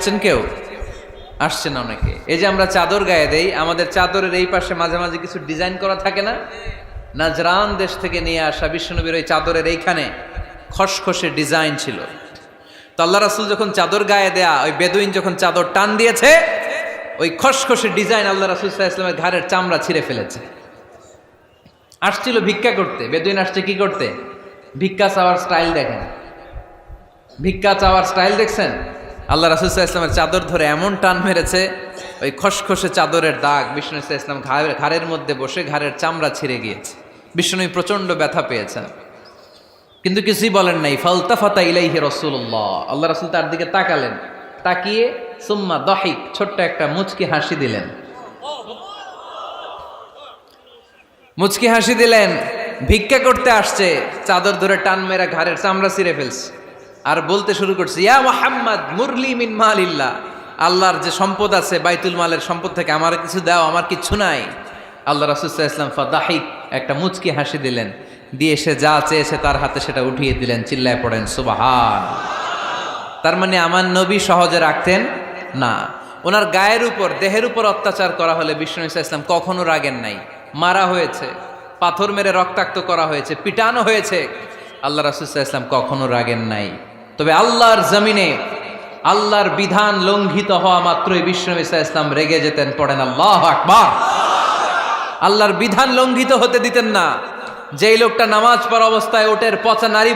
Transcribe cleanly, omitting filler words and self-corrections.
আসছেন কেউ? আসছেন অনেকে। এই যে আমরা চাদর গায়ে দেই, আমাদের চাদরের এই পাশে মাঝে মাঝে কিছু ডিজাইন করা থাকে না? নাজরান দেশ থেকে নিয়ে আসা বিশ্বনবীর ওই চাদরের এইখানে খসখসে ডিজাইন ছিল। তো আল্লাহ রাসূল যখন চাদর গায়ে দেয়া, ওই বেদুইন যখন চাদর টান দিয়েছে, ওই খসখসে ডিজাইন আল্লাহ রাসূল সাল্লাল্লাহু আলাইহি ওয়াসাল্লামের ঘাড়ের চামড়া ছিঁড়ে ফেলেছে। আসছিল ভিক্ষা করতে। বেদুইন আসছে কি করতে? ভিক্ষা চাওয়ার স্টাইল দেখেন, ভিক্ষা চাওয়ার স্টাইল দেখছেন? আল্লাহ রাসূল সাল্লাল্লাহু আলাইহি ওয়াসাল্লামের চাদর ধরে এমন টান মেরেছে, ওই খসখসে চাদরের দাগ বিষ্ণু সাল্লাল্লাহু আলাইহি ওয়াসাল্লাম ঘাড়ের মধ্যে বসে ঘাড়ের চামড়া ছিঁড়ে গিয়েছে। বিষ্ণু প্রচন্ড ব্যথা পেয়েছেন, কিন্তু কিছুই বলেন নাই। ফালতাফাতা ইলাইহি রাসূলুল্লাহ, আল্লাহ রাসূল তার দিকে তাকালেন, তাকিয়ে সুম্মা দাহিক, ছোট্ট একটা মুচকি হাসি দিলেন। মুচকি হাসি দিলেন। ভিক্ষা করতে আসছে, চাদর ধরে টান মেরা ঘাড়ের চামড়া ছিঁড়ে ফেলছে, আর বলতে শুরু করছে, ইয়া মুহাম্মদ মুরলি মিন মালিল্লাহ, আল্লাহর যে সম্পদ আছে বাইতুল মালের সম্পদ থেকে আমার কিছু দাও, আমার কিচ্ছু নাই। আল্লাহ রাসূল সাল্লাল্লাহু আলাইহি ওয়াসাল্লাম ফাদাহিক, একটা মুচকি হাসি দিলেন, দিয়ে সে যা চেয়েছে তার হাতে সেটা উঠিয়ে দিলেন। চিল্লায় পড়েন সুবহান। তার মানে আমার নবী সহজে রাখতেন না। ওনার গায়ের উপর, দেহের উপর অত্যাচার করা হলে বিষ্ণু সাল্লাল্লাহু আলাইহি ওয়াসাল্লাম কখনো রাগেন নাই। মারা হয়েছে, পাথর মেরে রক্তাক্ত করা হয়েছে, পিটানো হয়েছে, আল্লাহ রাসূল সাল্লাল্লাহু আলাইহি ওয়াসাল্লাম কখনো রাগেন নাই। তবে আল্লাহর জমিনে আল্লাহর বিধান লঙ্ঘিত হওয়া মাত্রই বিষ্ণু সাল্লাল্লাহু আলাইহি ওয়াসাল্লাম রেগে যেতেন। পড়েন আল্লাহু আকবার। আল্লাহর বিধান লঙ্ঘিত হতে দিতেন না। যেই লোকটা নামাজ পড়া অবস্থায় ওটের পচা নারী